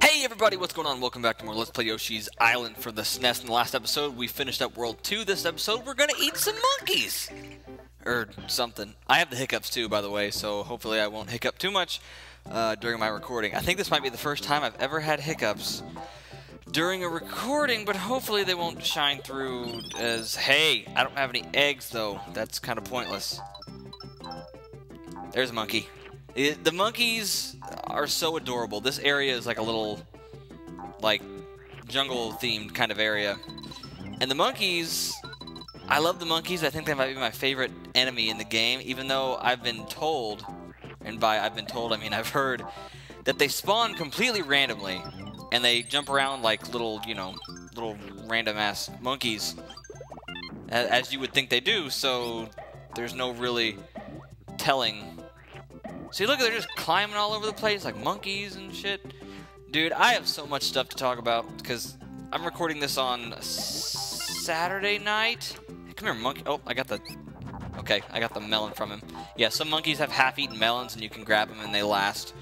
Hey everybody, what's going on? Welcome back to more Let's Play Yoshi's Island for the SNES. In the last episode, we finished up World 2. This episode, we're gonna eat some monkeys! Or something. I have the hiccups too, by the way, so hopefully I won't hiccup too much during my recording. I think this might be the first time I've ever had hiccups during a recording, but hopefully they won't shine through as, hey, I don't have any eggs though. That's kind of pointless. There's a monkey. The monkeys are so adorable. This area is like a little, like, jungle-themed kind of area. And the monkeys, I love the monkeys. I think they might be my favorite enemy in the game, even though I've been told, and by I've been told, I mean I've heard, that they spawn completely randomly. And they jump around like little, you know, little random-ass monkeys, as you would think they do, so there's no really telling. See, look, they're just climbing all over the place like monkeys and shit. Dude, I have so much stuff to talk about because I'm recording this on Saturday night. Hey, come here, monkey. Oh, I got the melon from him. Yeah, some monkeys have half-eaten melons and you can grab them and they last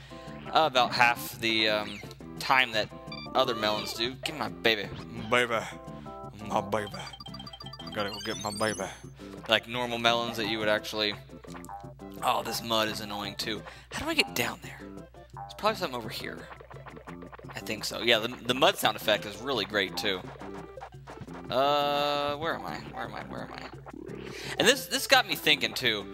about half the time that other melons do. Give me my baby. Baby. My baby. I gotta go get my baby. Like normal melons that you would actually... Oh, this mud is annoying too. How do I get down there? There's probably something over here. I think so. Yeah, the mud sound effect is really great too. Where am I? Where am I? And this got me thinking too.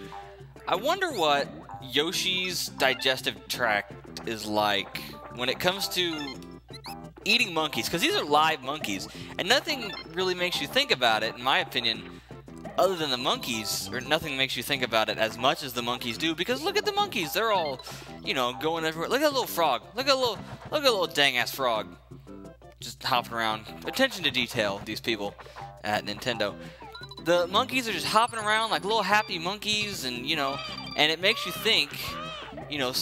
I wonder what Yoshi's digestive tract is like when it comes to eating monkeys, because these are live monkeys, and nothing really makes you think about it, in my opinion, other than the monkeys, or nothing makes you think about it as much as the monkeys do, because look at the monkeys, they're all, you know, going everywhere. Look at that little frog. Look at a little dang-ass frog. Just hopping around. Attention to detail, these people at Nintendo. The monkeys are just hopping around like little happy monkeys, and, you know, and it makes you think, you know,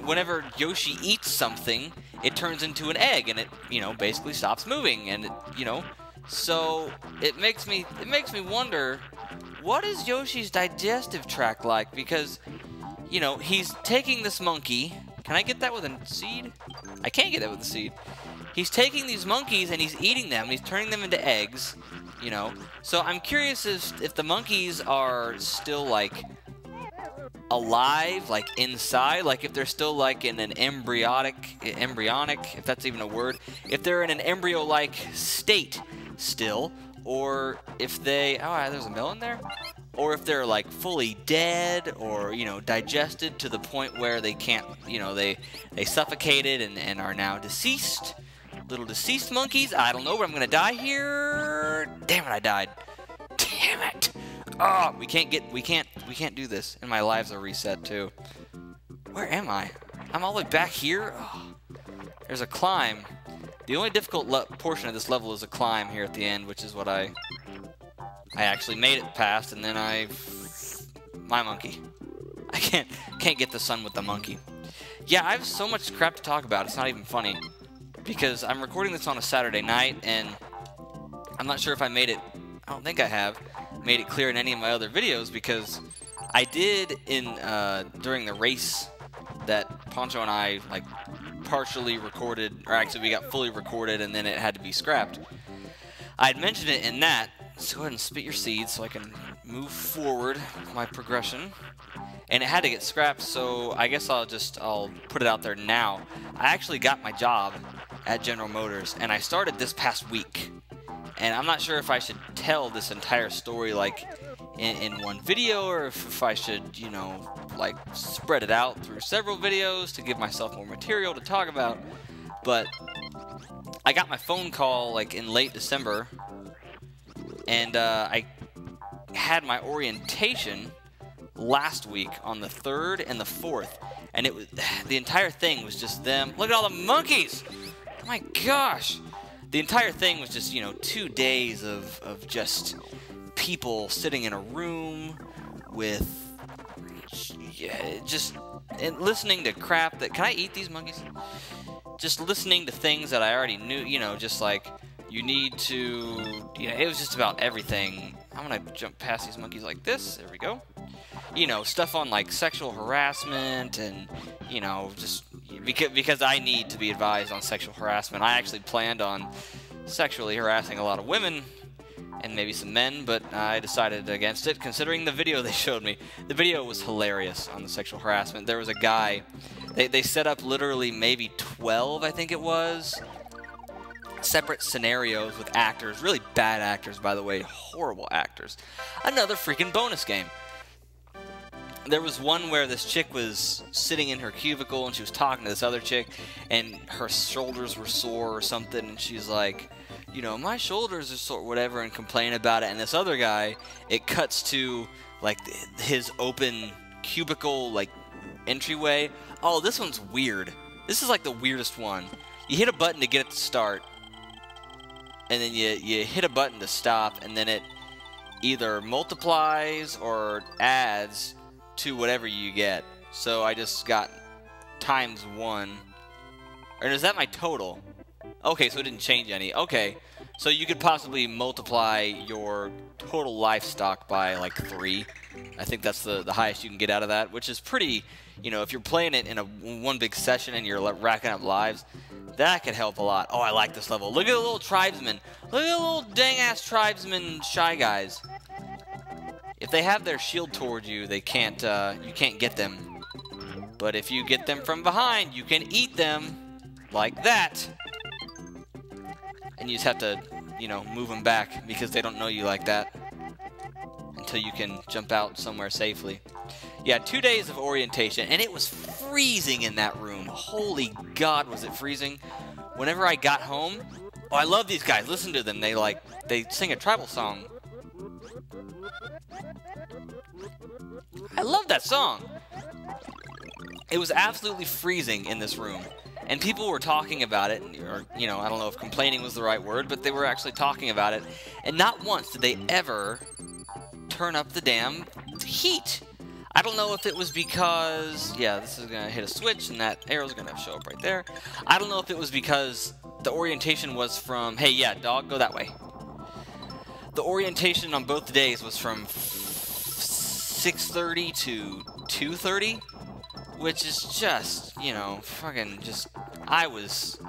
whenever Yoshi eats something, it turns into an egg, and it, you know, basically stops moving, and it, you know, so it makes me wonder, what is Yoshi's digestive tract like? Because, you know, he's taking this monkey. Can I get that with a seed? I can't get that with a seed. He's taking these monkeys and he's eating them. He's turning them into eggs, you know. So I'm curious if the monkeys are still, like, alive, like inside, like if they're still like in an embryonic, if that's even a word, if they're in an embryo-like state still, or if they, oh, there's a melon there, or if they're like fully dead, or, you know, digested to the point where they can't, you know, they suffocated and are now deceased. Little deceased monkeys. I don't know, but I'm gonna die here. Damn it, I died. Damn it. Oh, we can't do this, and my lives are reset too. Where am I? I'm all the way back here? Oh, there's a climb. The only difficult portion of this level is a climb here at the end, which is what I actually made it past, and then my monkey. I can't get the sun with the monkey. Yeah, I have so much crap to talk about, it's not even funny. Because I'm recording this on a Saturday night, and I'm not sure if I made it, I don't think I have, made it clear in any of my other videos, because I did during the race that Poncho and I, like, partially recorded, or actually we got fully recorded and then it had to be scrapped. I had mentioned it in that, so go ahead and spit your seeds so I can move forward with my progression. And it had to get scrapped, so I guess I'll put it out there now. I actually got my job at General Motors, and I started this past week. And I'm not sure if I should tell this entire story, like, in one video, or if I should, you know, like, spread it out through several videos to give myself more material to talk about. But I got my phone call, like, in late December, and I had my orientation last week on the 3rd and the 4th, and it was, the entire thing was just them. Look at all the monkeys! Oh my gosh! The entire thing was just, you know, 2 days of just people sitting in a room with, yeah, just and listening to crap that, can I eat these monkeys? Just listening to things that I already knew, you know, just like, you need to, you know, it was just about everything. I'm gonna jump past these monkeys like this, there we go. You know, stuff on like sexual harassment and, you know, just, because I need to be advised on sexual harassment. I actually planned on sexually harassing a lot of women and maybe some men, but I decided against it considering the video they showed me. The video was hilarious on the sexual harassment. There was a guy, they set up literally maybe 12, I think it was, separate scenarios with actors, really bad actors, by the way, horrible actors. Another freaking bonus game. There was one where this chick was sitting in her cubicle and she was talking to this other chick and her shoulders were sore or something, and she's like, you know, my shoulders are sore, whatever, and complaining about it. And this other guy, it cuts to like his open cubicle like entryway. Oh, this one's weird. This is like the weirdest one. You hit a button to get it to start, and then you hit a button to stop, and then it either multiplies or adds to whatever you get. So I just got ×1. Or is that my total? Okay, so it didn't change any. Okay, so you could possibly multiply your total livestock by like 3. I think that's the highest you can get out of that, which is pretty, you know, if you're playing it in a one big session and you're racking up lives, that could help a lot. Oh, I like this level. Look at the little tribesmen. Look at the little dang-ass tribesmen shy guys. If they have their shield towards you, they can't, you can't get them. But if you get them from behind, you can eat them like that. And you just have to, you know, move them back because they don't know you like that until you can jump out somewhere safely. Yeah, 2 days of orientation, and it was freezing in that room. Holy God, was it freezing. Whenever I got home, oh, I love these guys. Listen to them. They sing a tribal song. I love that song. It was absolutely freezing in this room. And people were talking about it, or, you know, I don't know if complaining was the right word, but they were actually talking about it. And not once did they ever turn up the damn heat. I don't know if it was because, yeah, this is going to hit a switch, and that arrow's going to show up right there. I don't know if it was because the orientation was from, hey, yeah, dog, go that way. The orientation on both days was from 6:30 to 2:30. Which is just, you know, fucking just, I was,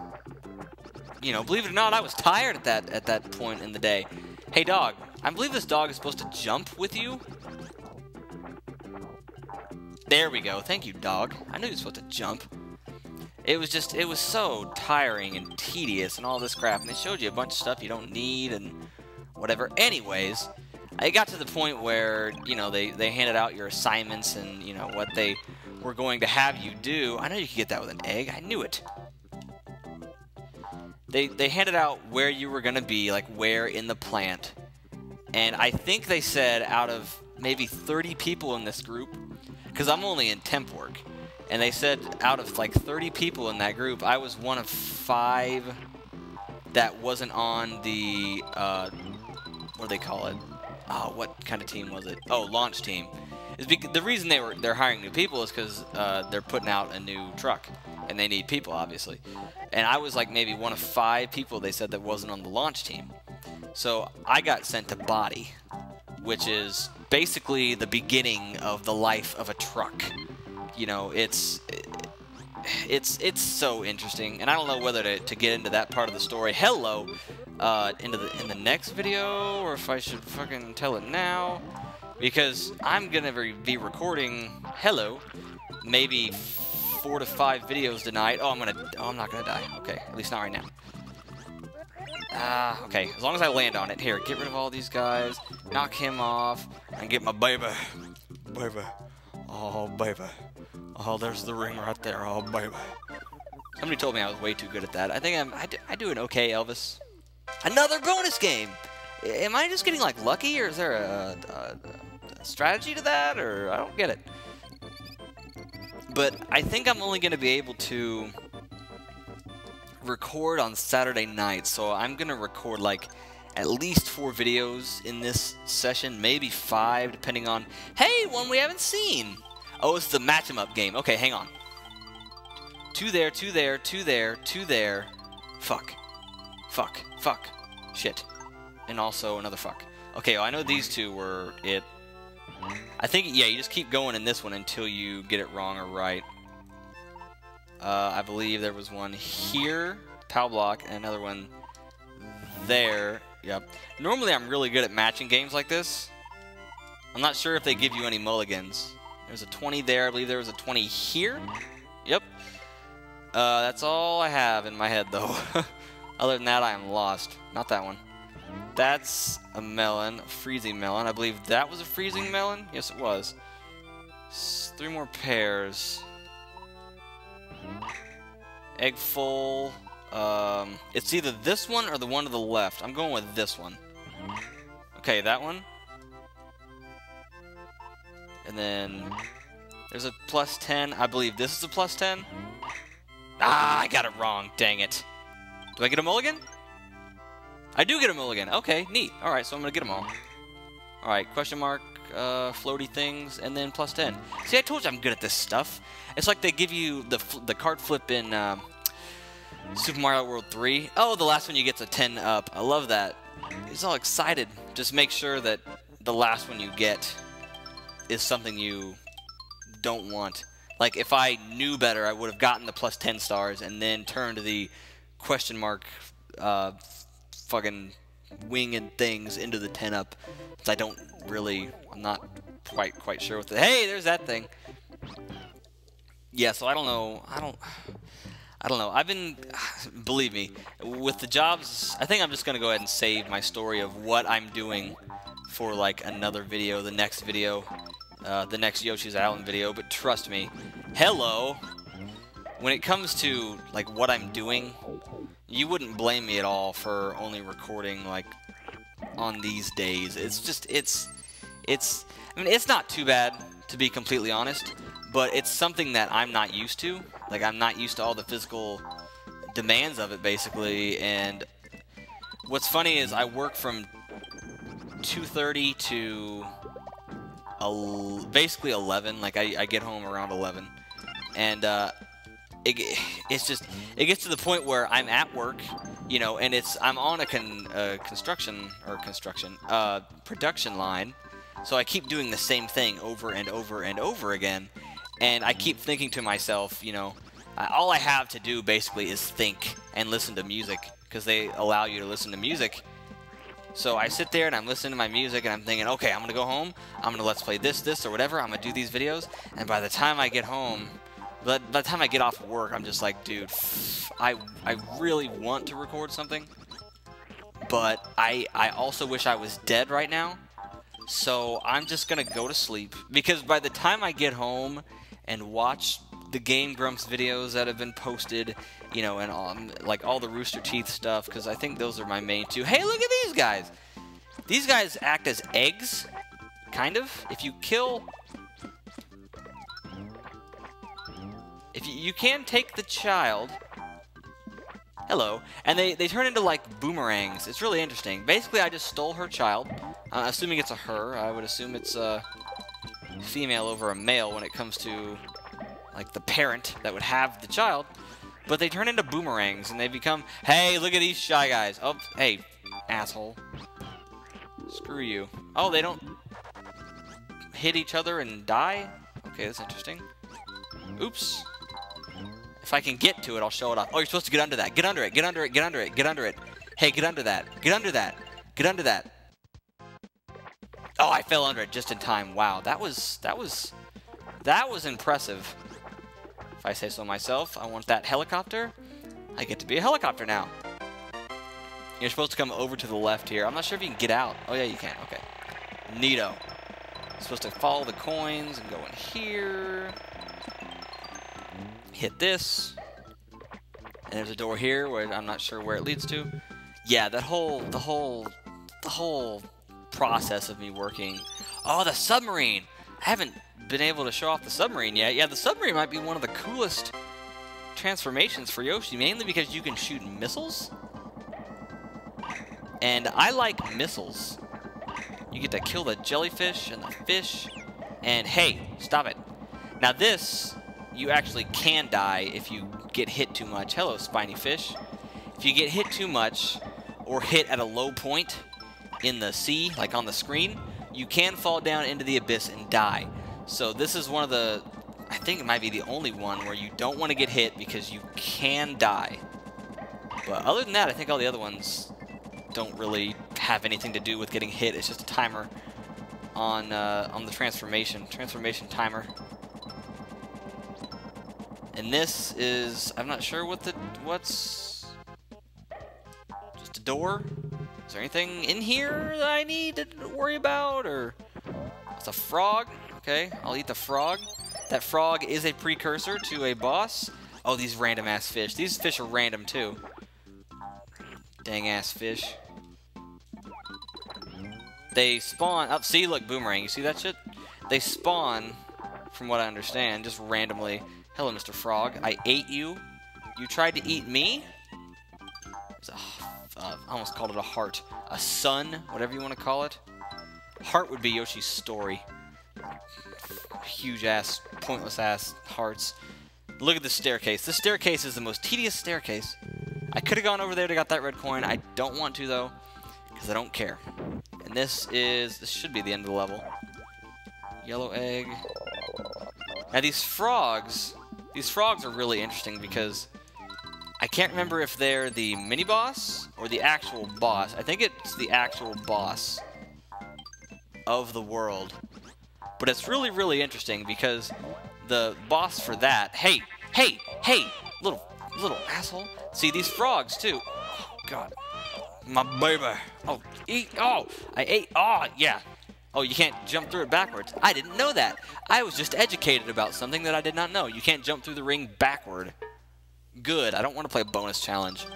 you know, believe it or not, I was tired at that point in the day. Hey, dog, I believe this dog is supposed to jump with you. There we go. Thank you, dog. I knew he was supposed to jump. It was just, it was so tiring and tedious and all this crap, and they showed you a bunch of stuff you don't need and whatever. Anyways, I got to the point where, you know, they handed out your assignments and, you know, what they were going to have you do. I know you could get that with an egg. I knew it. They handed out where you were going to be, like where in the plant. And I think they said out of maybe 30 people in this group, because I'm only in temp work, and they said out of like 30 people in that group, I was one of 5 that wasn't on the, what do they call it? Oh, what kind of team was it? Oh, launch team. The reason they're hiring new people is because they're putting out a new truck, and they need people, obviously. And I was like maybe one of 5 people they said that wasn't on the launch team. So I got sent to body, which is basically the beginning of the life of a truck. You know, it's so interesting, and I don't know whether to get into that part of the story. Hello, in the next video, or if I should fucking tell it now. Because I'm gonna be recording, hello, maybe 4 to 5 videos tonight. Oh, I'm not gonna die. Okay, at least not right now. Okay, as long as I land on it. Here, get rid of all these guys, knock him off, and get my baby. Baby. Oh, baby. Oh, there's the ring right there. Oh, baby. Somebody told me I was way too good at that. I think I do an okay Elvis. Another bonus game! Am I just getting, like, lucky, or is there a strategy to that, or I don't get it. But I think I'm only going to be able to record on Saturday night, so I'm going to record, like, at least 4 videos in this session, maybe 5, depending on, hey, one we haven't seen! Oh, it's the match 'em up game. Okay, hang on. 2 there, 2 there, 2 there, 2 there. Fuck. Fuck. Fuck. Shit. And also another fuck. Okay, well, I know these 2 were it. I think, yeah, you just keep going in this one until you get it wrong or right. I believe there was one here, power block, and another one there. Yep. Normally I'm really good at matching games like this. I'm not sure if they give you any mulligans. There's a 20 there. I believe there was a 20 here. Yep. That's all I have in my head, though. Other than that, I am lost. Not that one. That's a melon, a freezing melon. I believe that was a freezing melon. Yes, it was. 3 more pairs. Egg full. It's either this one or the one to the left. I'm going with this one. Okay, that one. And then there's a plus 10. I believe this is a plus 10. Ah, I got it wrong. Dang it. Do I get a mulligan? I do get a mulligan. Okay, neat. Alright, so I'm going to get them all. Alright, question mark, floaty things, and then plus 10. See, I told you I'm good at this stuff. It's like they give you the card flip in Super Mario World 3. Oh, the last one you get's a 10 up. I love that. He's all excited. Just make sure that the last one you get is something you don't want. Like, if I knew better, I would have gotten the plus 10 stars and then turned the question mark fucking winged things into the 10 up. I'm not quite sure what the... Hey, there's that thing. Yeah, so I don't know. I don't know. I've been... Believe me, with the jobs, I think I'm just going to go ahead and save my story of what I'm doing for, like, another video, the next video. The next Yoshi's Island video, but trust me, hello, when it comes to, like, what I'm doing, you wouldn't blame me at all for only recording, like, on these days. It's just, I mean, it's not too bad, to be completely honest, but it's something that I'm not used to. Like, I'm not used to all the physical demands of it, basically, and what's funny is I work from 2:30 to... basically 11. Like, I get home around 11, and it's just, it gets to the point where I'm at work, you know, and I'm on a production line, so I keep doing the same thing over and over and over again, and I keep thinking to myself, you know, all I have to do basically is think and listen to music, because they allow you to listen to music. So I sit there and I'm listening to my music and I'm thinking, okay, I'm going to go home, I'm going to let's play this, or whatever, I'm going to do these videos, and by the time I get home, by the time I get off work, I'm just like, dude, I really want to record something, but I also wish I was dead right now, so I'm just going to go to sleep, because by the time I get home and watch the Game Grumps videos that have been posted, you know, and like all the Rooster Teeth stuff, because I think those are my main two. Hey, look at these guys! These guys act as eggs, kind of. If you kill... If you can take the child... Hello. And they turn into, like, boomerangs. It's really interesting. Basically, I just stole her child. Assuming it's a her. I would assume it's a female over a male when it comes to... like the parent that would have the child, but they turn into boomerangs and they become, hey, look at these shy guys. Oh, hey, asshole. Screw you. Oh, they don't hit each other and die? Okay, that's interesting. Oops. If I can get to it, I'll show it off. Oh, you're supposed to get under that. Get under it, get under it, get under it, get under it. Hey, get under that. Get under that. Get under that. Oh, I fell under it just in time. Wow, that was impressive. If I say so myself, I want that helicopter. I get to be a helicopter now. You're supposed to come over to the left here. I'm not sure if you can get out. Oh, yeah, you can. Okay. Neato. You're supposed to follow the coins and go in here. Hit this. And there's a door here where I'm not sure where it leads to. Yeah, the whole process of me working. Oh, the submarine. I haven't been able to show off the submarine yet. Yeah, the submarine might be one of the coolest transformations for Yoshi, mainly because you can shoot missiles. And I like missiles. You get to kill the jellyfish and the fish. And hey, stop it. Now this, you actually can die if you get hit too much. Hello, spiny fish. If you get hit too much or hit at a low point in the sea, like on the screen, you can fall down into the abyss and die. So this is one of the... I think it might be the only one where you don't want to get hit because you can die. But other than that, I think all the other ones don't really have anything to do with getting hit. It's just a timer on the transformation timer. And this is, I'm not sure what's just a door. Is there anything in here that I need to worry about, or it's a frog? Okay, I'll eat the frog. That frog is a precursor to a boss. Oh, these random ass fish. These fish are random too. Dang ass fish. They spawn up. See, look, boomerang. You see that shit? They spawn, from what I understand, just randomly. Hello, Mr. Frog. I ate you. You tried to eat me? I almost called it a heart. A sun, whatever you want to call it. Heart would be Yoshi's story. Huge ass, pointless ass hearts. Look at this staircase. This staircase is the most tedious staircase. I could have gone over there to got that red coin. I don't want to though, because I don't care. And this should be the end of the level. Yellow egg. Now these frogs are really interesting because I can't remember if they're the mini boss or the actual boss. I think it's the actual boss of the world. But it's really, really interesting because the boss for that, hey, little asshole. See, these frogs too. Oh, God. My baby. Oh, eat. Oh, I ate. Oh, yeah. Oh, you can't jump through it backwards. I didn't know that. I was just educated about something that I did not know. You can't jump through the ring backward. Good. I don't want to play a bonus challenge.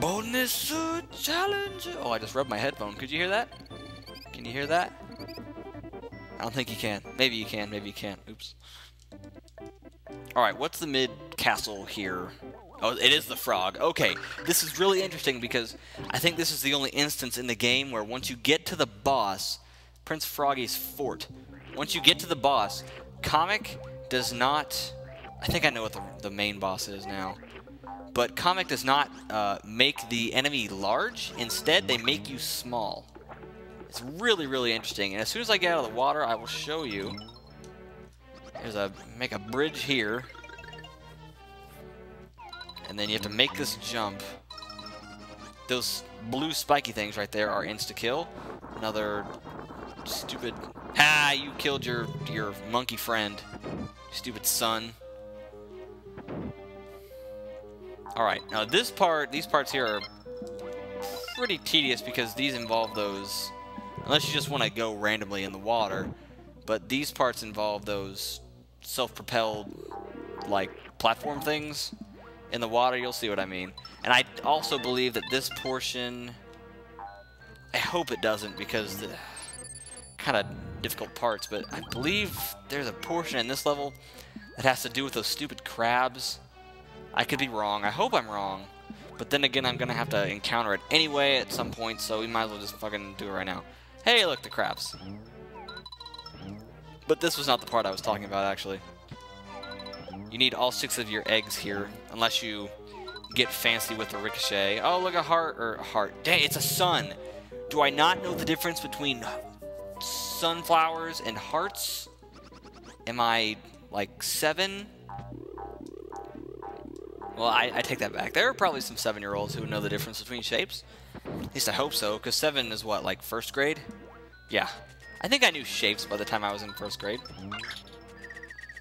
Bonus challenge. Oh, I just rubbed my headphone. Could you hear that? Can you hear that? I don't think you can. Maybe you can. Maybe you can't. Oops. Alright, what's the mid-castle here? Oh, it is the frog. Okay, this is really interesting because I think this is the only instance in the game where once you get to the boss, Prince Froggy's fort, once you get to the boss, Comic does not... I think I know what the main boss is now. But Comic does not make the enemy large. Instead, they make you small. It's really, really interesting. And as soon as I get out of the water, I will show you. Make a bridge here. And then you have to make this jump. Those blue spiky things right there are insta-kill. Another stupid... Ah, you killed your monkey friend. Stupid son. Alright, now these parts here are pretty tedious because these involve those... Unless you just want to go randomly in the water. But these parts involve those self-propelled, like, platform things in the water. You'll see what I mean. And I also believe that this portion... I hope it doesn't because the kind of difficult parts. But I believe there's a portion in this level that has to do with those stupid crabs. I could be wrong. I hope I'm wrong. But then again, I'm going to have to encounter it anyway at some point. So we might as well just fucking do it right now. Hey, look, the crabs. But this was not the part I was talking about, actually. You need all 6 of your eggs here, unless you get fancy with the ricochet. Oh, look, a heart, or a heart. Dang, it's a sun. Do I not know the difference between sunflowers and hearts? Am I, like, 7? Well, I take that back. There are probably some 7-year-olds who would know the difference between shapes. At least I hope so, because 7 is what, like 1st grade? Yeah. I think I knew shapes by the time I was in 1st grade.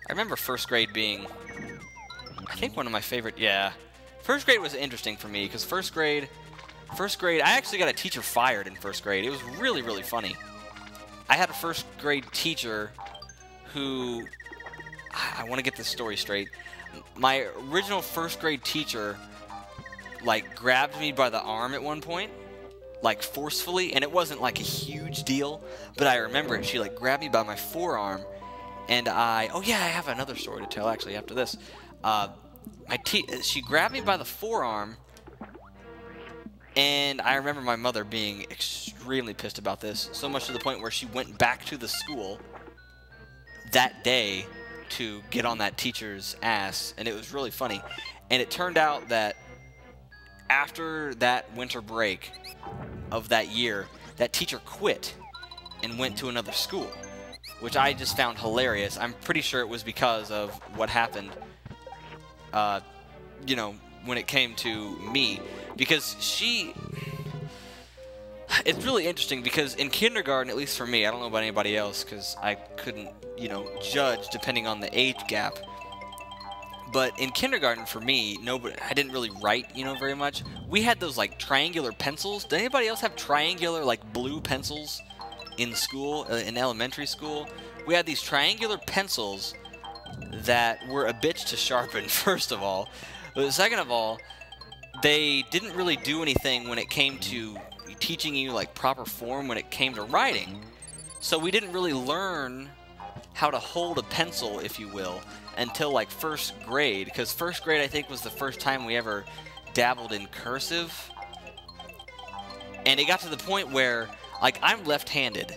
I remember 1st grade being, I think, one of my favorite, yeah. 1st grade was interesting for me, because 1st grade, I actually got a teacher fired in 1st grade. It was really, really funny. I had a 1st grade teacher who, I want to get this story straight. My original 1st grade teacher, like, grabbed me by the arm at one point, like, forcefully, and it wasn't, like, a huge deal, but I remember it. She, like, grabbed me by my forearm, and oh, yeah, I have another story to tell, actually, after this. She grabbed me by the forearm, and I remember my mother being extremely pissed about this, so much to the point where she went back to the school that day to get on that teacher's ass, and it was really funny. And it turned out that after that winter break of that year, that teacher quit and went to another school. which I just found hilarious. I'm pretty sure it was because of what happened, you know, when it came to me, because she... It's really interesting because in kindergarten, at least for me, I don't know about anybody else because I couldn't, you know, judge depending on the age gap. But in kindergarten, for me, I didn't really write, you know, very much. We had those, like, triangular pencils. Did anybody else have triangular, like, blue pencils in school, in elementary school? We had these triangular pencils that were a bitch to sharpen, first of all. But second of all, they didn't really do anything when it came to teaching you, like, proper form when it came to writing. So we didn't really learn how to hold a pencil, if you will, until like first grade, because first grade I think was the first time we ever dabbled in cursive. And it got to the point where, like, I'm left-handed,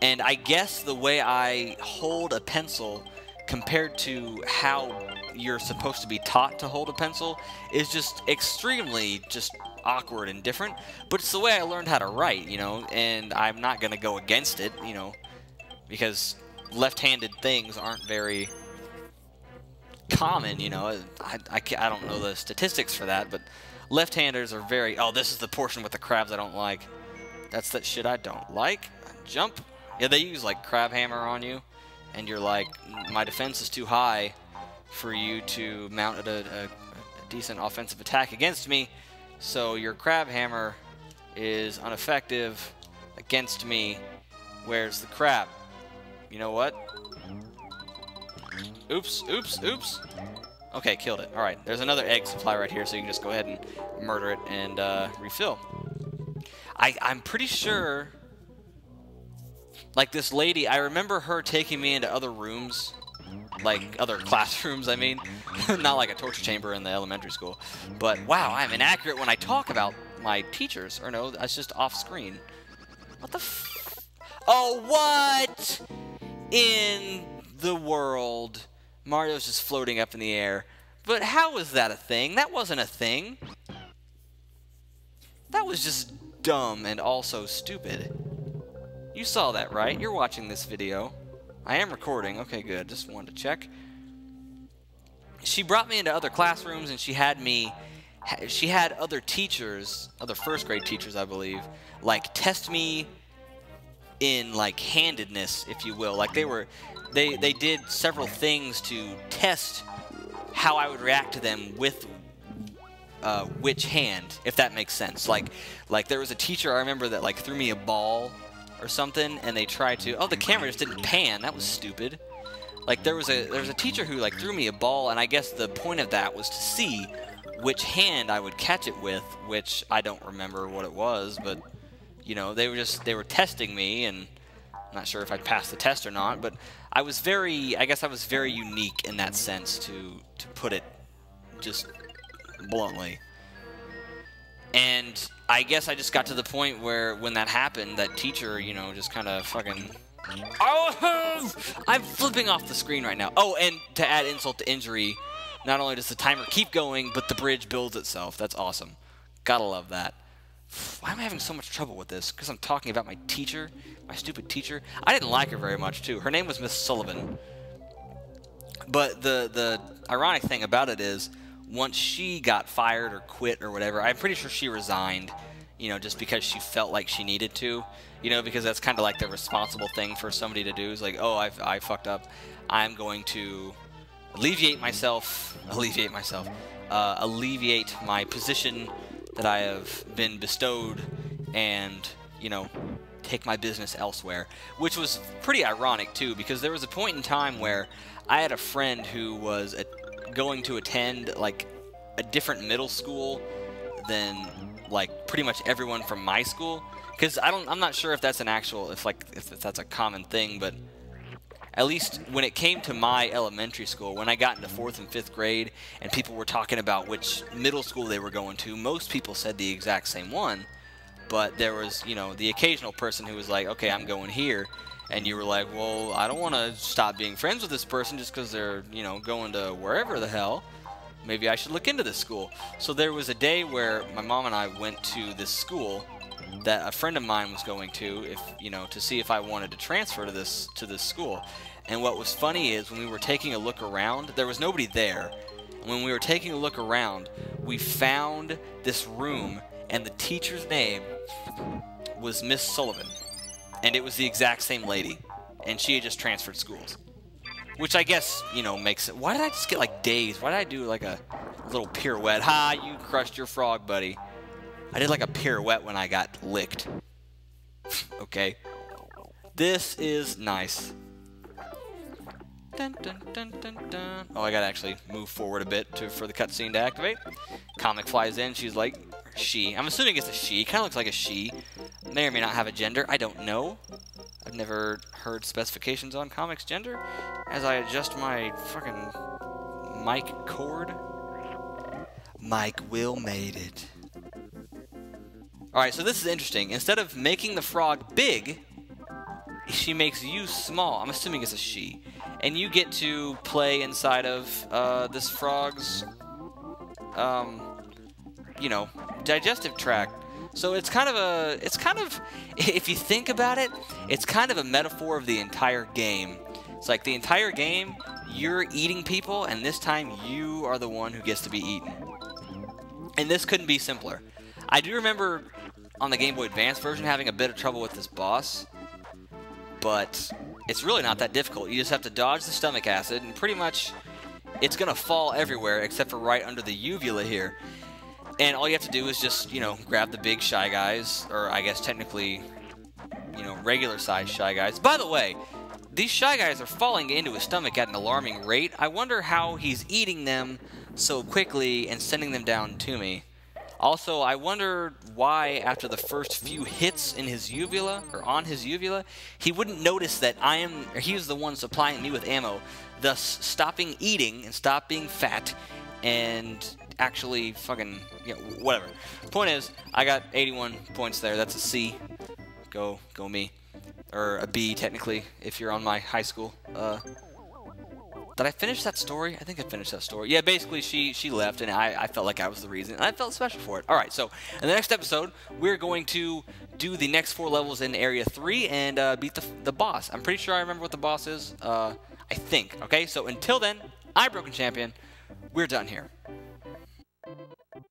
and I guess the way I hold a pencil compared to how you're supposed to be taught to hold a pencil is just extremely just awkward and different. But it's the way I learned how to write, you know, and I'm not gonna go against it, you know, because left-handed things aren't very common, you know. I don't know the statistics for that, but left-handers are very, oh, this is the portion with the crabs I don't like. That's that shit I don't like. Jump. Yeah, they use, like, crab hammer on you, and you're like, my defense is too high for you to mount a decent offensive attack against me, so your crab hammer is ineffective against me. Where's the crab? You know what? Oops, oops, oops. Okay, killed it. Alright, there's another egg supply right here, so you can just go ahead and murder it and refill. I'm pretty sure, like, this lady, I remember her taking me into other rooms, like other classrooms, I mean. Not like a torture chamber in the elementary school. But, wow, I'm inaccurate when I talk about my teachers. Or no, that's just off screen. What the f... Oh, what in the world? Mario's just floating up in the air. But how was that a thing? That wasn't a thing. That was just dumb and also stupid. You saw that, right? You're watching this video. I am recording. Okay, good. Just wanted to check. She brought me into other classrooms, and she had other teachers, other first grade teachers, I believe, like, test me in, like, handedness, if you will. Like, they did several things to test how I would react to them with which hand, if that makes sense. Like there was a teacher I remember that, like, threw me a ball or something, and they tried to, oh, the camera just didn't pan. That was stupid. Like, there was a teacher who, like, threw me a ball, and I guess the point of that was to see which hand I would catch it with, which I don't remember what it was, but, you know, they were testing me, and I'm not sure if I'd passed the test or not, but I guess I was very unique in that sense, to put it just bluntly. And I guess I just got to the point where, when that happened, that teacher, you know, just kind of fucking... Oh! I'm flipping off the screen right now. Oh, and to add insult to injury, not only does the timer keep going, but the bridge builds itself. That's awesome. Gotta love that. Why am I having so much trouble with this? Because I'm talking about my teacher? My stupid teacher? I didn't like her very much, too. Her name was Miss Sullivan. But the ironic thing about it is, once she got fired or quit or whatever, I'm pretty sure she resigned, you know, just because she felt like she needed to, you know, because that's kind of like the responsible thing for somebody to do, is like, oh, I fucked up, I'm going to alleviate my position that I have been bestowed, and, you know, take my business elsewhere. Which was pretty ironic, too, because there was a point in time where I had a friend who was going to attend, like, a different middle school than, like, pretty much everyone from my school. Because I'm not sure if that's an actual, if that's a common thing, but at least when it came to my elementary school, when I got into 4th and 5th grade, and people were talking about which middle school they were going to, most people said the exact same one. But there was, you know, the occasional person who was like, okay, I'm going here. And you were like, well, I don't want to stop being friends with this person just because they're, you know, going to wherever the hell. Maybe I should look into this school. So there was a day where my mom and I went to this school, that a friend of mine was going to, if you know, to see if I wanted to transfer to this school. And what was funny is when we were taking a look around, there was nobody there. And when we were taking a look around, we found this room, and the teacher's name was Miss Sullivan, and it was the exact same lady, and she had just transferred schools. Which I guess, you know, makes it... Why did I just get, like, dazed? Why did I do, like, a little pirouette? Ha, you crushed your frog, buddy. I did, like, a pirouette when I got licked. Okay. This is nice. Dun, dun, dun, dun, dun. Oh, I gotta actually move forward a bit for the cutscene to activate. Comic flies in. She's like... She. I'm assuming it's a she. Kind of looks like a she. May or may not have a gender. I don't know. I've never heard specifications on comics gender. As I adjust my fucking mic cord. Mike Will made it. Alright, so this is interesting. Instead of making the frog big, she makes you small. I'm assuming it's a she. And you get to play inside of this frog's, you know, digestive tract. So it's kind of, if you think about it, it's kind of a metaphor of the entire game. It's like the entire game, you're eating people, and this time you are the one who gets to be eaten. And this couldn't be simpler. I do remember on the Game Boy Advance version having a bit of trouble with this boss, but it's really not that difficult. You just have to dodge the stomach acid, and pretty much it's going to fall everywhere except for right under the uvula here. And all you have to do is just, you know, grab the big Shy Guys, or I guess technically, you know, regular-sized Shy Guys. By the way, these Shy Guys are falling into his stomach at an alarming rate. I wonder how he's eating them so quickly and sending them down to me. Also, I wonder why after the first few hits in his uvula, or on his uvula, he wouldn't notice that he's the one supplying me with ammo, thus stopping eating and stop being fat and actually fucking, you know, whatever. Point is, I got 81 points there. That's a C. Go me. Or a B, technically, if you're on my high school. Did I finish that story? I think I finished that story. Yeah, basically, she left, and I felt like I was the reason. And I felt special for it. Alright, so, in the next episode, we're going to do the next 4 levels in Area 3 and beat the boss. I'm pretty sure I remember what the boss is. I think. Okay, so until then, I'm Broken Champion. We're done here.